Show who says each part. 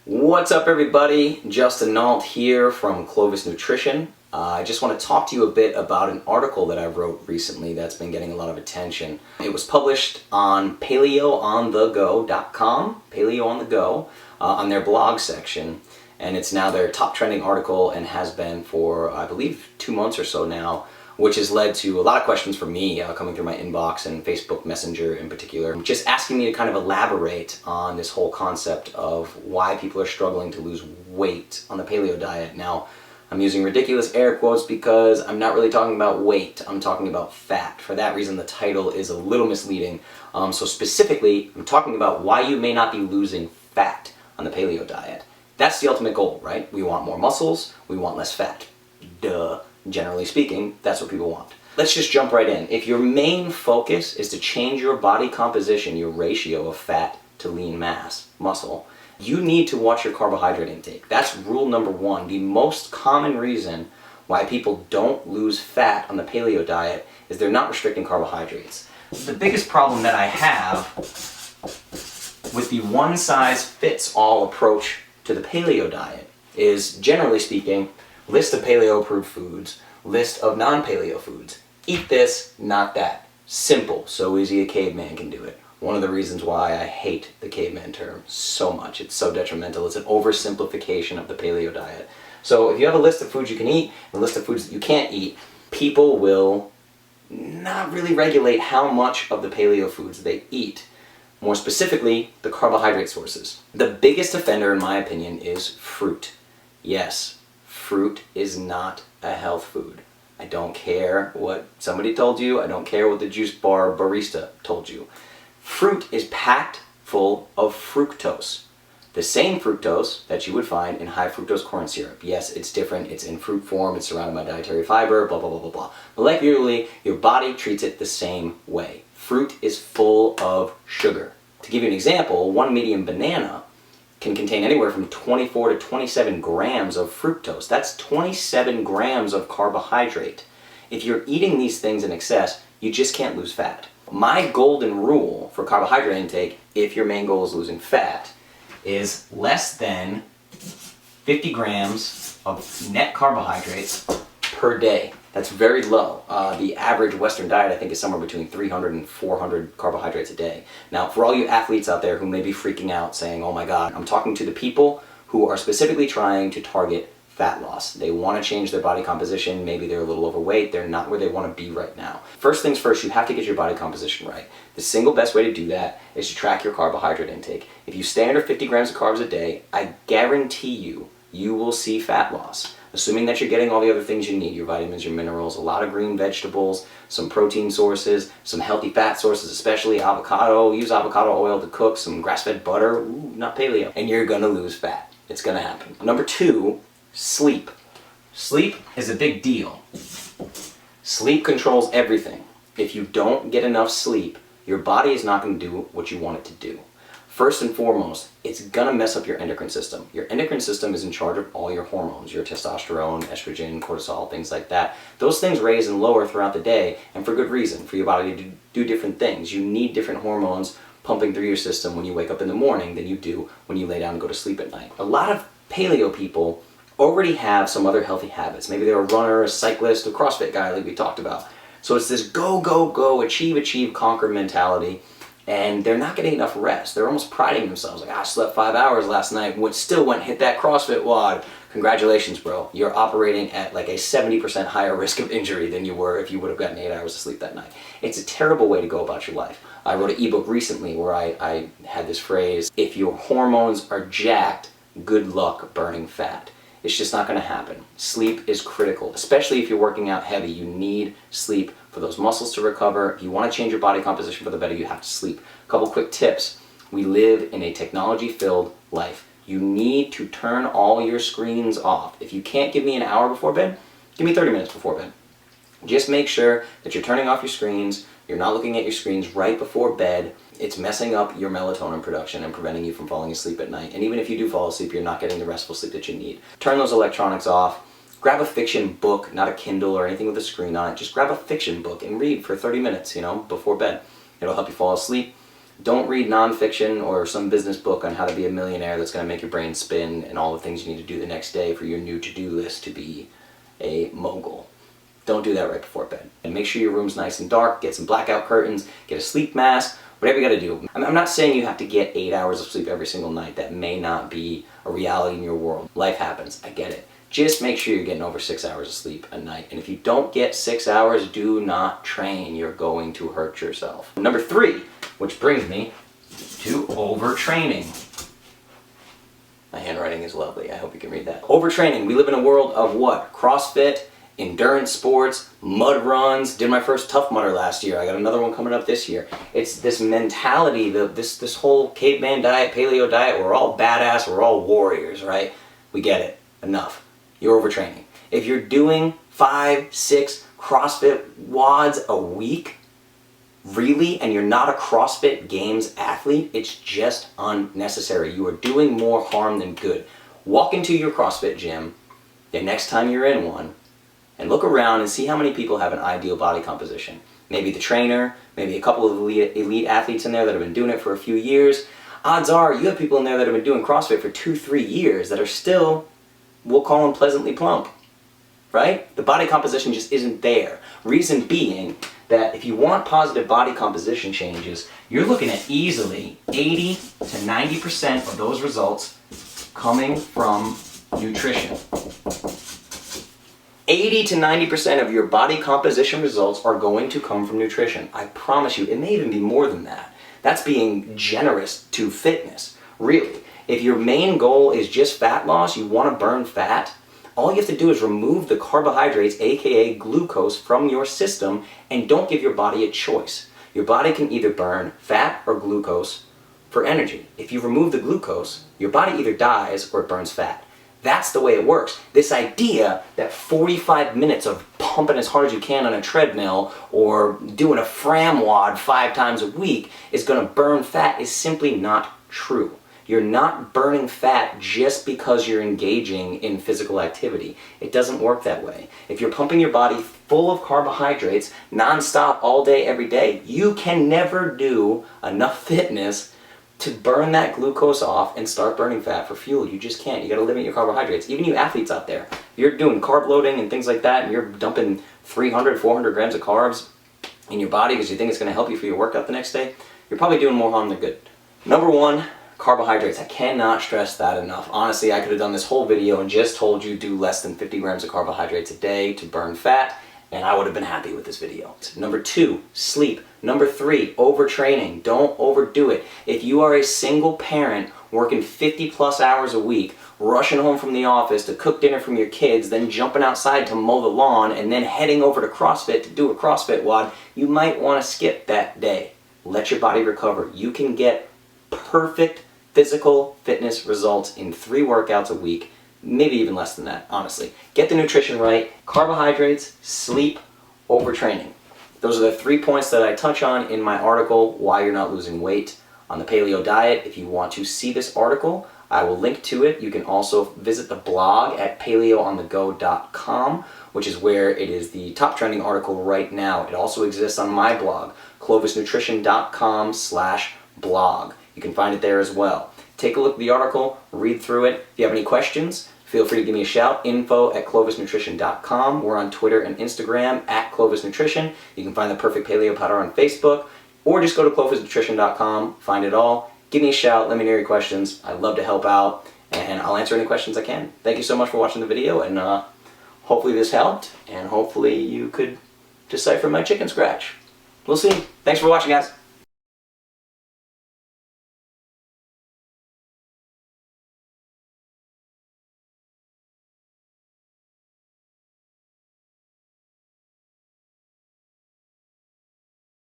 Speaker 1: What's up everybody? Justin Nault here from Clovis Nutrition. I just want to talk to you a bit about an article that I wrote recently that's been getting a lot of attention. It was published on paleoonthego.com, Paleo on the Go, on their blog section, and it's now their top trending article and has been for, I believe, 2 months or so now, which has led to a lot of questions from me coming through my inbox and Facebook Messenger in particular, just asking me to kind of elaborate on this whole concept of why people are struggling to lose weight on the paleo diet. Now, I'm using ridiculous air quotes because I'm not really talking about weight, I'm talking about fat. For that reason, the title is a little misleading. So specifically, I'm talking about why you may not be losing fat on the paleo diet. That's the ultimate goal, right? We want more muscles, we want less fat. Duh. Generally speaking, that's what people want. Let's just jump right in. If your main focus is to change your body composition, your ratio of fat to lean mass, muscle, you need to watch your carbohydrate intake. That's rule number one. The most common reason why people don't lose fat on the paleo diet is they're not restricting carbohydrates. The biggest problem that I have with the one-size-fits-all approach to the paleo diet is, generally speaking, list of paleo-approved foods, list of non-paleo foods. Eat this, not that. Simple, so easy a caveman can do it. One of the reasons why I hate the caveman term so much. It's so detrimental. It's an oversimplification of the paleo diet. So if you have a list of foods you can eat and a list of foods that you can't eat, people will not really regulate how much of the paleo foods they eat. More specifically, the carbohydrate sources. The biggest offender, in my opinion, is fruit. Yes. Fruit is not a health food. I don't care what somebody told you. I don't care what the juice bar barista told you. Fruit is packed full of fructose. The same fructose that you would find in high fructose corn syrup. Yes, it's different. It's in fruit form. It's surrounded by dietary fiber, blah, blah, blah, blah, blah. Molecularly, your body treats it the same way. Fruit is full of sugar. To give you an example, one medium banana can contain anywhere from 24 to 27 grams of fructose. That's 27 grams of carbohydrate. If you're eating these things in excess, you just can't lose fat. My golden rule for carbohydrate intake, if your main goal is losing fat, is less than 50 grams of net carbohydrates per day. That's very low. The average Western diet, I think, is somewhere between 300 and 400 carbohydrates a day. Now, for all you athletes out there who may be freaking out saying, oh my God, I'm talking to the people who are specifically trying to target fat loss. They want to change their body composition. Maybe they're a little overweight. They're not where they want to be right now. First things first, you have to get your body composition right. The single best way to do that is to track your carbohydrate intake. If you stay under 50 grams of carbs a day, I guarantee you will see fat loss. Assuming that you're getting all the other things you need, your vitamins, your minerals, a lot of green vegetables, some protein sources, some healthy fat sources, especially avocado. Use avocado oil to cook, some grass-fed butter, ooh, not paleo, and you're gonna lose fat. It's gonna happen. Number two, sleep. Sleep is a big deal. Sleep controls everything. If you don't get enough sleep, your body is not gonna do what you want it to do. First and foremost, it's gonna mess up your endocrine system. Your endocrine system is in charge of all your hormones, your testosterone, estrogen, cortisol, things like that. Those things raise and lower throughout the day, and for good reason, for your body to do different things. You need different hormones pumping through your system when you wake up in the morning than you do when you lay down and go to sleep at night. A lot of paleo people already have some other healthy habits. Maybe they're a runner, a cyclist, a CrossFit guy like we talked about. So it's this go, go, go, achieve, achieve, conquer mentality. And they're not getting enough rest. They're almost priding themselves. Like, I slept 5 hours last night, still went and hit that CrossFit WOD. Congratulations, bro. You're operating at like a 70% higher risk of injury than you were if you would have gotten 8 hours of sleep that night. It's a terrible way to go about your life. I wrote an ebook recently where I had this phrase, if your hormones are jacked, good luck burning fat. It's just not going to happen. Sleep is critical, especially if you're working out heavy. You need sleep for those muscles to recover. If you want to change your body composition for the better, you have to sleep. A couple quick tips. We live in a technology-filled life. You need to turn all your screens off. If you can't give me an hour before bed, give me 30 minutes before bed. Just make sure that you're turning off your screens, you're not looking at your screens right before bed. It's messing up your melatonin production and preventing you from falling asleep at night. And even if you do fall asleep, you're not getting the restful sleep that you need. Turn those electronics off. Grab a fiction book, not a Kindle or anything with a screen on it. Just grab a fiction book and read for 30 minutes, before bed. It'll help you fall asleep. Don't read nonfiction or some business book on how to be a millionaire that's going to make your brain spin and all the things you need to do the next day for your new to-do list to be a mogul. Don't do that right before bed. And make sure your room's nice and dark, get some blackout curtains, get a sleep mask, whatever you gotta do. I'm not saying you have to get 8 hours of sleep every single night. That may not be a reality in your world. Life happens, I get it. Just make sure you're getting over 6 hours of sleep a night. And if you don't get 6 hours, do not train. You're going to hurt yourself. Number 3, which brings me to overtraining. My handwriting is lovely. I hope you can read that. Overtraining. We live in a world of what? CrossFit, endurance sports, mud runs. Did my first Tough Mudder last year. I got another one coming up this year. It's this mentality, this whole caveman diet, paleo diet. We're all badass. We're all warriors, right? We get it. Enough. You're overtraining. If you're doing 5, 6 CrossFit wads a week, really, and you're not a CrossFit Games athlete, it's just unnecessary. You are doing more harm than good. Walk into your CrossFit gym the next time you're in one and look around and see how many people have an ideal body composition. Maybe the trainer, maybe a couple of elite athletes in there that have been doing it for a few years. Odds are you have people in there that have been doing CrossFit for 2-3 years that are still, we'll call them pleasantly plump, right? The body composition just isn't there. Reason being that if you want positive body composition changes, you're looking at easily 80 to 90% of those results coming from nutrition. 80 to 90% of your body composition results are going to come from nutrition. I promise you, it may even be more than that. That's being generous to fitness, really. If your main goal is just fat loss, you want to burn fat, all you have to do is remove the carbohydrates, aka glucose, from your system and don't give your body a choice. Your body can either burn fat or glucose for energy. If you remove the glucose, your body either dies or it burns fat. That's the way it works. This idea that 45 minutes of pumping as hard as you can on a treadmill or doing a fram wad 5 times a week is going to burn fat is simply not true. You're not burning fat just because you're engaging in physical activity. It doesn't work that way. If you're pumping your body full of carbohydrates nonstop all day, every day, you can never do enough fitness to burn that glucose off and start burning fat for fuel. You just can't. You got to limit your carbohydrates. Even you athletes out there, you're doing carb loading and things like that, and you're dumping 300, 400 grams of carbs in your body because you think it's going to help you for your workout the next day, you're probably doing more harm than good. Number 1, carbohydrates. I cannot stress that enough. Honestly, I could have done this whole video and just told you do less than 50 grams of carbohydrates a day to burn fat, and I would have been happy with this video. Number 2, sleep. Number 3, overtraining. Don't overdo it. If you are a single parent working 50 plus hours a week, rushing home from the office to cook dinner from your kids, then jumping outside to mow the lawn, and then heading over to CrossFit to do a CrossFit WOD, you might want to skip that day. Let your body recover. You can get perfect physical fitness results in 3 workouts a week, maybe even less than that, honestly. Get the nutrition right, carbohydrates, sleep, overtraining. Those are the 3 points that I touch on in my article, Why You're Not Losing Weight on the Paleo Diet. If you want to see this article, I will link to it. You can also visit the blog at paleoonthego.com, which is where it is the top trending article right now. It also exists on my blog, clovisnutrition.com/blog. You can find it there as well. Take a look at the article, read through it. If you have any questions, feel free to give me a shout. info@clovisnutrition.com. We're on Twitter and Instagram @clovisnutrition. You can find the Perfect Paleo Powder on Facebook, or just go to clovisnutrition.com, find it all. Give me a shout, let me know your questions. I'd love to help out, and I'll answer any questions I can. Thank you so much for watching the video, and hopefully this helped, and hopefully you could decipher my chicken scratch. We'll see. Thanks for watching, guys.